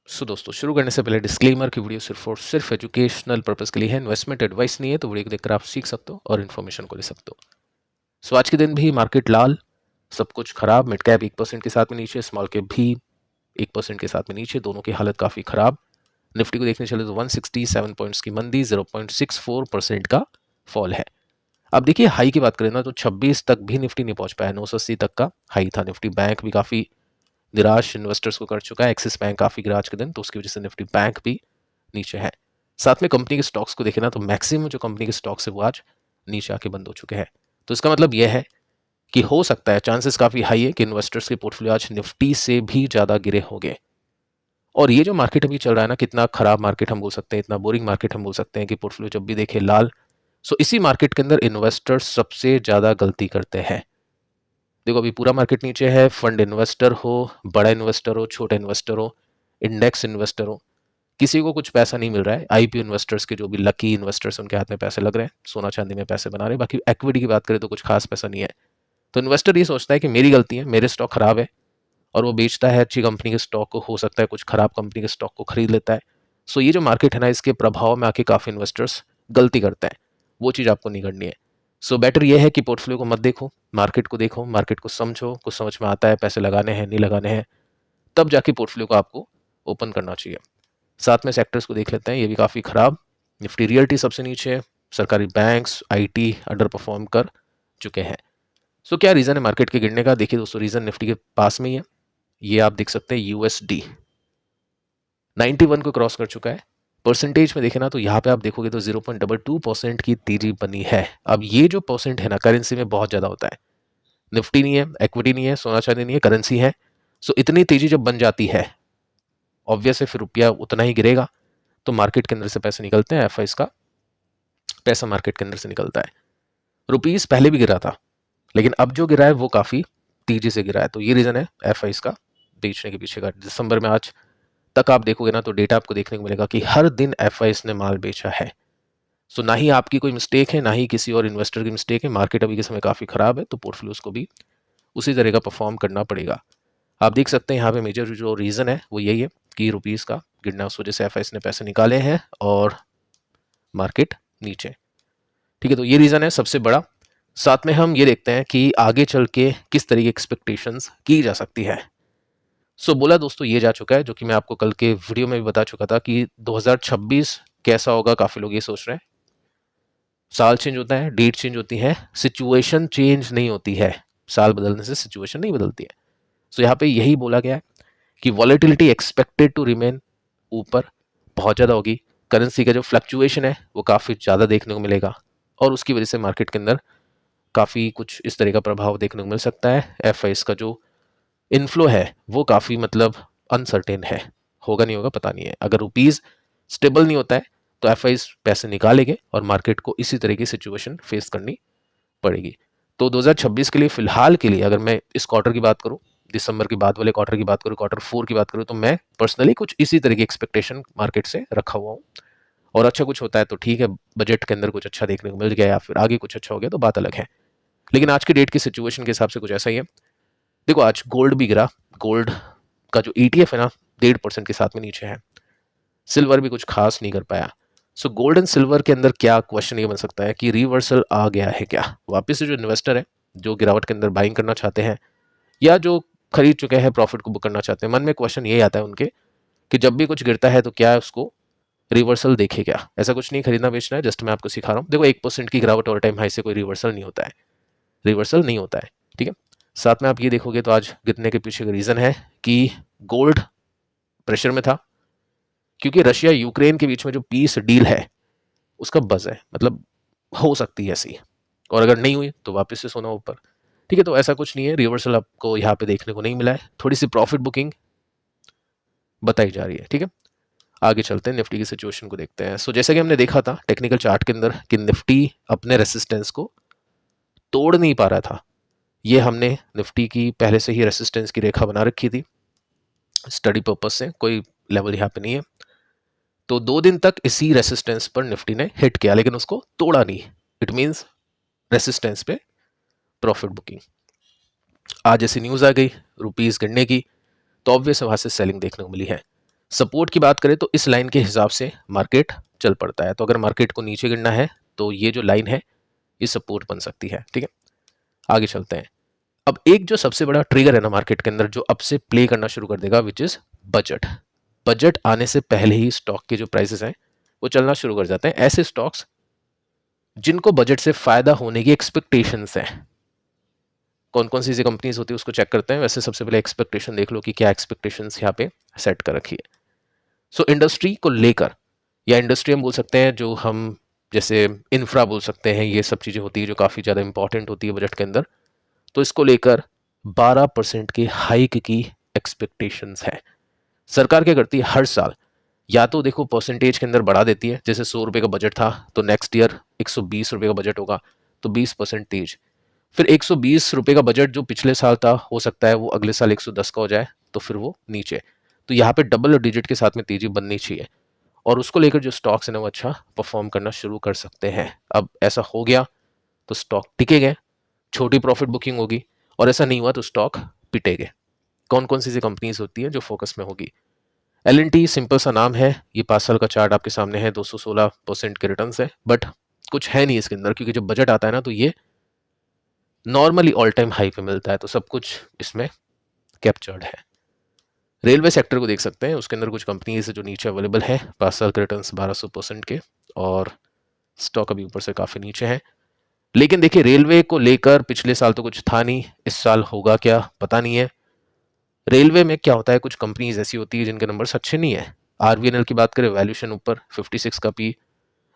दोस्तों शुरू करने से पहले डिस्क्लेमर की वीडियो सिर्फ और सिर्फ एजुकेशनल पर्पस के लिए है, इन्वेस्टमेंट एडवाइस नहीं है। तो वीडियो को देखकर आप सीख सकते हो और इन्फॉर्मेशन को ले सकते हो। आज के दिन भी मार्केट लाल, सब कुछ खराब। मिड कैप 1% के साथ में नीचे, स्मॉल कैप भी 1% के साथ में नीचे, दोनों की हालत काफ़ी खराब। निफ्टी को देखने चले तो 167 पॉइंट्स की मंदी, 0.64% का फॉल है। अब देखिए हाई की बात करें ना तो 26 तक भी निफ्टी नहीं पहुंच पाया, 980 तक का हाई था। निफ्टी बैंक भी काफ़ी निराश इन्वेस्टर्स को कर चुका है। एक्सिस बैंक काफ़ी गिरा आज के दिन, तो उसकी वजह से निफ्टी बैंक भी नीचे है। साथ में कंपनी के स्टॉक्स को देखें ना तो मैक्सिमम जो कंपनी के स्टॉक्स है वो आज नीचे आके बंद हो चुके हैं। तो इसका मतलब यह है कि हो सकता है, चांसेस काफ़ी हाई है कि इन्वेस्टर्स के पोर्टफोलियो आज निफ्टी से भी ज़्यादा गिरे होंगे। और ये जो मार्केट अभी चल रहा है ना, कितना खराब मार्केट हम बोल सकते हैं, इतना बोरिंग मार्केट हम बोल सकते हैं कि पोर्टफोलियो जब भी देखे लाल। इसी मार्केट के अंदर इन्वेस्टर्स सबसे ज़्यादा गलती करते हैं। देखो अभी पूरा मार्केट नीचे है, फंड इन्वेस्टर हो, बड़ा इन्वेस्टर हो, छोटा इन्वेस्टर हो, इंडेक्स इन्वेस्टर हो, किसी को कुछ पैसा नहीं मिल रहा है। आईपीओ इन्वेस्टर्स के जो भी लकी इन्वेस्टर्स उनके हाथ में पैसे लग रहे हैं, सोना चांदी में पैसे बना रहे हैं। बाकी इक्विटी की बात करें तो कुछ खास पैसा नहीं है। तो इन्वेस्टर ये सोचता है कि मेरी गलती है, मेरे स्टॉक खराब है, और वो बेचता है अच्छी कंपनी के स्टॉक को, हो सकता है कुछ खराब कंपनी के स्टॉक को खरीद लेता है। ये जो मार्केट है ना, इसके प्रभाव में आके काफ़ी इन्वेस्टर्स गलती करते हैं। वो चीज़ आपको नहीं करनी है। बेटर ये है कि पोर्टफोलियो को मत देखो, मार्केट को देखो, मार्केट को समझो, कुछ समझ में आता है पैसे लगाने हैं नहीं लगाने हैं, तब जाके पोर्टफोलियो को आपको ओपन करना चाहिए। साथ में सेक्टर्स को देख लेते हैं, ये भी काफ़ी खराब। निफ्टी रियल्टी सबसे नीचे है, सरकारी बैंक्स, आईटी अंडर परफॉर्म कर चुके हैं। क्या रीज़न है मार्केट के गिरने का? देखिए दोस्तों, रीज़न निफ्टी के पास में ही है। ये आप देख सकते हैं, यूएसडी 91 को क्रॉस कर चुका है। परसेंटेज में देखें ना तो यहाँ पे आप देखोगे तो 0.22% की तेजी बनी है। अब ये जो परसेंट है ना, करेंसी में बहुत ज़्यादा होता है। निफ्टी नहीं है, इक्विटी नहीं है, सोना चांदी नहीं है, करेंसी है। इतनी तेजी जब बन जाती है, ऑब्वियस है फिर रुपया उतना ही गिरेगा। तो मार्केट के अंदर से पैसे निकलते हैं, एफआईज का पैसा मार्केट के अंदर से निकलता है। रुपीस पहले भी गिरा था, लेकिन अब जो गिरा है वो काफ़ी तेजी से गिरा है। तो ये रीज़न है एफआईज का बेचने के पीछे का। दिसंबर में आज तक आप देखोगे ना तो डेटा आपको देखने को मिलेगा कि हर दिन एफआईज ने माल बेचा है। ना ही आपकी कोई मिस्टेक है, ना ही किसी और इन्वेस्टर की मिस्टेक है। मार्केट अभी के समय काफ़ी ख़राब है, तो पोर्टफोलियोज को भी उसी तरह का परफॉर्म करना पड़ेगा। आप देख सकते हैं यहाँ पे मेजर जो रीज़न है वो यही है कि रुपीज़ का गिरना, उस वजह से एफआईज ने पैसे निकाले हैं और मार्केट नीचे। ठीक है, तो ये रीज़न है सबसे बड़ा। साथ में हम ये देखते हैं कि आगे चल के किस तरह की एक्सपेक्टेशंस की जा सकती है। बोला दोस्तों ये जा चुका है, जो कि मैं आपको कल के वीडियो में भी बता चुका था कि 2026 कैसा होगा। काफ़ी लोग ये सोच रहे हैं, साल चेंज होता है, डेट चेंज होती है, सिचुएशन चेंज नहीं होती है। साल बदलने से सिचुएशन नहीं बदलती है। यहाँ पे यही बोला गया है कि वॉलेटिलिटी एक्सपेक्टेड टू रिमेन ऊपर बहुत ज़्यादा होगी। करेंसी का जो फ्लक्चुएशन है वो काफ़ी ज़्यादा देखने को मिलेगा, और उसकी वजह से मार्केट के अंदर काफ़ी कुछ इस तरह का प्रभाव देखने को मिल सकता है। एफआईएस का जो इनफ्लो है वो काफ़ी मतलब अनसर्टेन है, होगा नहीं होगा पता नहीं है। अगर रुपीज़ स्टेबल नहीं होता है तो एफआईएस पैसे निकालेंगे और मार्केट को इसी तरह की सिचुएशन फेस करनी पड़ेगी। तो 2026 के लिए फ़िलहाल के लिए, अगर मैं इस क्वार्टर की बात करूं, दिसंबर के बाद वाले क्वार्टर की बात करूं, क्वार्टर 4 की बात करूं, तो मैं पर्सनली कुछ इसी तरह की एक्सपेक्टेशन मार्केट से रखा हुआ हूं। और अच्छा कुछ होता है तो ठीक है, बजट के अंदर कुछ अच्छा देखने को मिल गया या फिर आगे कुछ अच्छा हो गया तो बात अलग है। लेकिन आज की डेट की सिचुएशन के हिसाब से कुछ ऐसा ही है। देखो आज गोल्ड भी गिरा, गोल्ड का जो ETF है ना 1.5% के साथ में नीचे है। सिल्वर भी कुछ खास नहीं कर पाया। गोल्ड एंड सिल्वर के अंदर क्या क्वेश्चन ये बन सकता है कि रिवर्सल आ गया है क्या वापस से? जो इन्वेस्टर है, जो गिरावट के अंदर बाइंग करना चाहते हैं या जो खरीद चुके हैं प्रॉफिट को बुक करना चाहते हैं, मन में क्वेश्चन ये आता है उनके कि जब भी कुछ गिरता है तो क्या उसको रिवर्सल देखे क्या? ऐसा कुछ नहीं खरीदना बेचना है, जस्ट मैं आपको सिखा रहा हूँ। देखो 1% की गिरावट ऑल टाइम हाई से कोई रिवर्सल नहीं होता है, रिवर्सल नहीं होता है। ठीक है, साथ में आप ये देखोगे तो आज गिरने के पीछे का रीज़न है कि गोल्ड प्रेशर में था, क्योंकि रशिया यूक्रेन के बीच में जो पीस डील है उसका बज़ है, मतलब हो सकती है ऐसी, और अगर नहीं हुई तो वापस से सोना ऊपर। ठीक है, तो ऐसा कुछ नहीं है, रिवर्सल आपको यहाँ पे देखने को नहीं मिला है, थोड़ी सी प्रॉफिट बुकिंग बताई जा रही है। ठीक है, आगे चलते हैं, निफ्टी की सिचुएशन को देखते हैं। जैसा कि हमने देखा था टेक्निकल चार्ट के अंदर कि निफ्टी अपने रेसिस्टेंस को तोड़ नहीं पा रहा था। ये हमने निफ्टी की पहले से ही रेसिस्टेंस की रेखा बना रखी थी स्टडी पर्पज से, कोई लेवल यहाँ पे नहीं है। तो 2 दिन तक इसी रेसिस्टेंस पर निफ्टी ने हिट किया, लेकिन उसको तोड़ा नहीं। इट मीन्स रेसिस्टेंस पे प्रॉफिट बुकिंग। आज ऐसी न्यूज़ आ गई रुपीज़ गिरने की, तो ऑब्वियस वहाँ से सेलिंग देखने को मिली है। सपोर्ट की बात करें तो इस लाइन के हिसाब से मार्केट चल पड़ता है। तो अगर मार्केट को नीचे गिरना है तो ये जो लाइन है ये सपोर्ट बन सकती है। ठीक है, आगे चलते हैं। अब एक जो सबसे बड़ा ट्रिगर है ना मार्केट के अंदर, जो अब से प्ले करना शुरू कर देगा, विच इज बजट। बजट आने से पहले ही स्टॉक के जो प्राइसेस हैं वो चलना शुरू कर जाते हैं। ऐसे स्टॉक्स जिनको बजट से फायदा होने की एक्सपेक्टेशंस हैं, कौन कौन सी कंपनीज होती है उसको चेक करते हैं। वैसे सबसे पहले एक्सपेक्टेशन देख लो कि क्या एक्सपेक्टेशंस यहाँ पे सेट कर रखी है। सो इंडस्ट्री को लेकर, या इंडस्ट्री हम बोल सकते हैं, जो हम जैसे इंफ्रा बोल सकते हैं, ये सब चीज़ें होती है जो काफ़ी ज़्यादा इंपॉर्टेंट होती है बजट के अंदर। तो इसको लेकर 12% की हाइक की एक्सपेक्टेशंस है। सरकार क्या करती है हर साल, या तो देखो परसेंटेज के अंदर बढ़ा देती है, जैसे 100 रुपये का बजट था तो नेक्स्ट ईयर 120 रुपये का बजट होगा तो 20% तेज। फिर 120 रुपये का बजट जो पिछले साल था हो सकता है वो अगले साल 110 का हो जाए तो फिर वो नीचे। तो यहाँ पे डबल डिजिट के साथ में तेजी बननी चाहिए और उसको लेकर जो स्टॉक्स है ना वो अच्छा परफॉर्म करना शुरू कर सकते हैं। अब ऐसा हो गया तो स्टॉक टिकेंगे, छोटी प्रॉफिट बुकिंग होगी, और ऐसा नहीं हुआ तो स्टॉक पिटेंगे। कौन कौन सी कंपनीज होती है जो फोकस में होगी? L&T सिंपल सा नाम है, ये 5 साल का चार्ट आपके सामने है, 216% के रिटर्न है, बट कुछ है नहीं इसके अंदर, क्योंकि जब बजट आता है ना तो ये नॉर्मली ऑल टाइम हाई पे मिलता है, तो सब कुछ इसमें कैप्चर्ड है। रेलवे सेक्टर को देख सकते हैं, उसके अंदर कुछ कंपनीज है जो नीचे अवेलेबल है, 5 साल के रिटर्न 1200% के, और स्टॉक अभी ऊपर से काफ़ी नीचे है। लेकिन देखिए रेलवे को लेकर पिछले साल तो कुछ था नहीं, इस साल होगा क्या पता नहीं है। रेलवे में क्या होता है, कुछ कंपनीज ऐसी होती है जिनके नंबर्स अच्छे नहीं है। आरवीएनएल की बात करें, वैल्यूएशन ऊपर 56 का पी,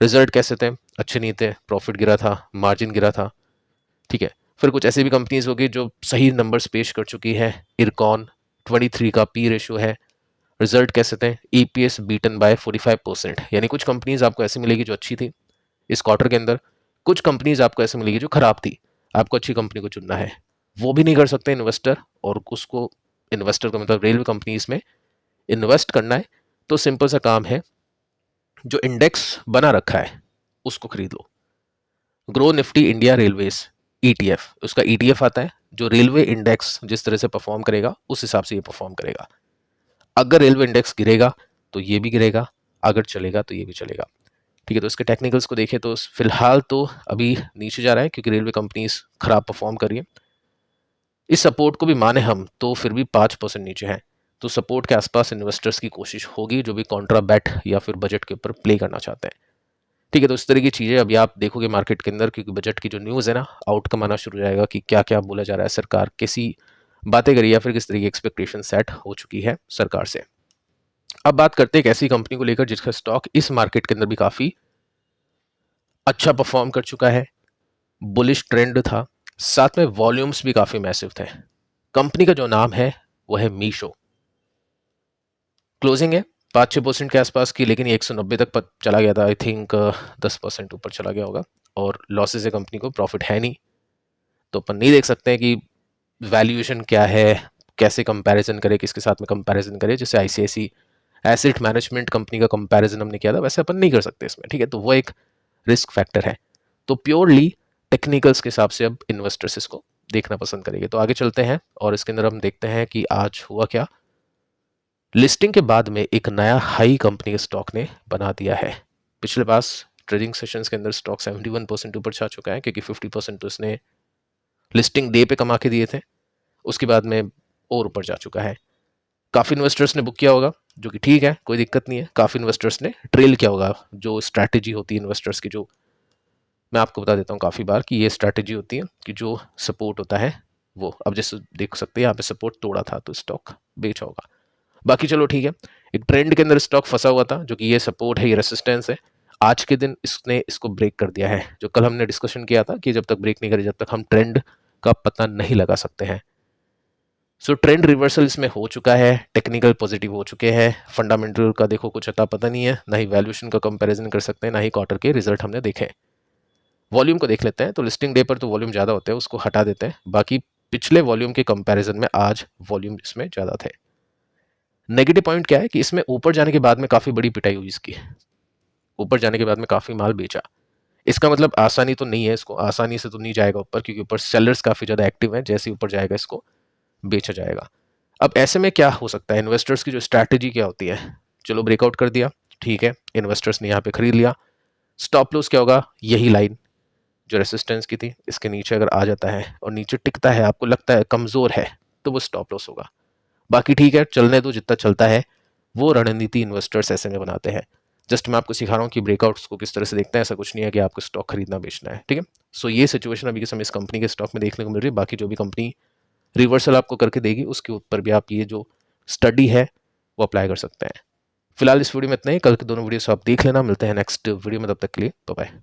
रिजल्ट कैसे थे, अच्छे नहीं थे, प्रॉफिट गिरा था, मार्जिन गिरा था। ठीक है, फिर कुछ ऐसी भी कंपनीज होगी जो सही नंबर्स पेश कर चुकी है। इरकॉन 23 का पी रेशियो है, रिजल्ट कैसे थे, ईपीएस बीटन बाय 45%। यानी कुछ कंपनीज आपको ऐसी मिलेगी जो अच्छी थी इस क्वार्टर के अंदर, कुछ कंपनीज आपको ऐसे मिलेगी जो खराब थी। आपको अच्छी कंपनी को चुनना है, वो भी नहीं कर सकते इन्वेस्टर, और उसको इन्वेस्टर का मतलब रेलवे कंपनीज में इन्वेस्ट करना है तो सिंपल सा काम है, जो इंडेक्स बना रखा है उसको खरीद लो। Groww Nifty India Railways ETF, उसका ईटीएफ आता है, जो रेलवे इंडेक्स जिस तरह से परफॉर्म करेगा उस हिसाब से ये परफॉर्म करेगा। अगर रेलवे इंडेक्स गिरेगा तो ये भी गिरेगा, अगर चलेगा तो ये भी चलेगा। ठीक है, तो इसके टेक्निकल्स को देखें तो फिलहाल तो अभी नीचे जा रहा है क्योंकि रेलवे कंपनीज खराब परफॉर्म कर रही है। इस सपोर्ट को भी माने हम तो फिर भी 5% नीचे है, तो सपोर्ट के आसपास इन्वेस्टर्स की कोशिश होगी जो भी कॉन्ट्रा बैट या फिर बजट के ऊपर प्ले करना चाहते हैं। ठीक है, तो इस तरह की चीज़ें अभी आप देखोगे मार्केट के अंदर, क्योंकि बजट की जो न्यूज़ है ना आउटकम आना शुरू हो जाएगा कि क्या क्या बोला जा रहा है, सरकार कैसी बातें करी या फिर किस तरह की एक्सपेक्टेशन सेट हो चुकी है सरकार से। अब बात करते हैं एक ऐसी कंपनी को लेकर जिसका स्टॉक इस मार्केट के अंदर भी काफ़ी अच्छा परफॉर्म कर चुका है, बुलिश ट्रेंड था, साथ में वॉल्यूम्स भी काफ़ी मैसिव थे। कंपनी का जो नाम है वो है मीशो। क्लोजिंग है 5-6% के आसपास की, लेकिन ये 190 तक चला गया था, आई थिंक 10% ऊपर चला गया होगा, और लॉसेज है कंपनी को, प्रॉफिट है नहीं। तो अपन नहीं देख सकते हैं कि वैल्यूएशन क्या है, कैसे कंपैरिजन करें, किसके साथ में कंपैरिजन करें। जैसे आईसीआईसी एसेट मैनेजमेंट कंपनी का कंपैरिजन हमने किया था, वैसे अपन नहीं कर सकते इसमें। ठीक है, तो वो एक रिस्क फैक्टर है। तो प्योरली टेक्निकल्स के हिसाब से अब इन्वेस्टर्स इसको देखना पसंद करेंगे। तो आगे चलते हैं और इसके अंदर हम देखते हैं कि आज हुआ क्या। लिस्टिंग के बाद में एक नया हाई कंपनी के स्टॉक ने बना दिया है। पिछले पास ट्रेडिंग सेशंस के अंदर स्टॉक 71% ऊपर जा चुका है, क्योंकि 50% तो इसने लिस्टिंग डे पे कमा के दिए थे, उसके बाद में और ऊपर जा चुका है। काफ़ी इन्वेस्टर्स ने बुक किया होगा, जो कि ठीक है, कोई दिक्कत नहीं है। काफ़ी इन्वेस्टर्स ने ट्रेल किया होगा, जो स्ट्रैटेजी होती है इन्वेस्टर्स की, जो मैं आपको बता देता हूँ काफ़ी बार कि ये स्ट्रैटेजी होती है कि जो सपोर्ट होता है वो, अब जैसे देख सकते हैं यहाँ पे सपोर्ट तोड़ा था तो स्टॉक बेचा होगा। बाकी चलो ठीक है, एक ट्रेंड के अंदर स्टॉक फंसा हुआ था, जो कि ये सपोर्ट है, ये रेसिस्टेंस है। आज के दिन इसने इसको ब्रेक कर दिया है। जो कल हमने डिस्कशन किया था कि जब तक ब्रेक नहीं करे जब तक हम ट्रेंड का पता नहीं लगा सकते हैं। सो ट्रेंड रिवर्सल इसमें हो चुका है, टेक्निकल पॉजिटिव हो चुके हैं, फंडामेंटल का देखो कुछ अता पता नहीं है, ना ही वैल्यूएशन का कंपैरिजन कर सकते हैं, ना ही क्वार्टर के रिजल्ट हमने देखे। वॉल्यूम को देख लेते हैं, तो लिस्टिंग डे पर तो वॉल्यूम ज़्यादा होते हैं, उसको हटा देते हैं। बाकी पिछले वॉल्यूम के कंपैरिजन में आज वॉल्यूम इसमें ज़्यादा थे। नेगेटिव पॉइंट क्या है कि इसमें ऊपर जाने के बाद में काफ़ी बड़ी पिटाई हुई इसकी, ऊपर जाने के बाद में काफ़ी माल बेचा। इसका मतलब आसानी तो नहीं है, इसको आसानी से तो नहीं जाएगा ऊपर, क्योंकि ऊपर सेलर्स काफ़ी ज़्यादा एक्टिव हैं, जैसे ऊपर जाएगा इसको बेचा जाएगा। अब ऐसे में क्या हो सकता है, इन्वेस्टर्स की जो स्ट्रैटेजी क्या होती है, चलो ब्रेकआउट कर दिया, ठीक है, इन्वेस्टर्स ने यहाँ पे खरीद लिया, स्टॉप लॉस क्या होगा, यही लाइन जो रेसिस्टेंस की थी इसके नीचे अगर आ जाता है और नीचे टिकता है, आपको लगता है कमजोर है, तो वो स्टॉप लॉस होगा। बाकी ठीक है, चलने दो, जितना चलता है वो रणनीति इन्वेस्टर्स ऐसे में बनाते हैं। जस्ट मैं आपको सिखा रहा हूँ कि ब्रेकआउट्स को किस तरह से देखते हैं, ऐसा कुछ नहीं है कि आपको स्टॉक खरीदना बेचना है, ठीक है। सो ये सिचुएशन अभी के समय इस कंपनी के स्टॉक में देखने को मिल रही है। बाकी जो भी कंपनी रिवर्सल आपको करके देगी उसके ऊपर भी आप ये जो स्टडी है वो अप्लाई कर सकते हैं। फिलहाल इस वीडियो में इतना ही, कल के दोनों वीडियोस आप देख लेना, मिलते हैं नेक्स्ट वीडियो में, तब तक के लिए बाय बाय।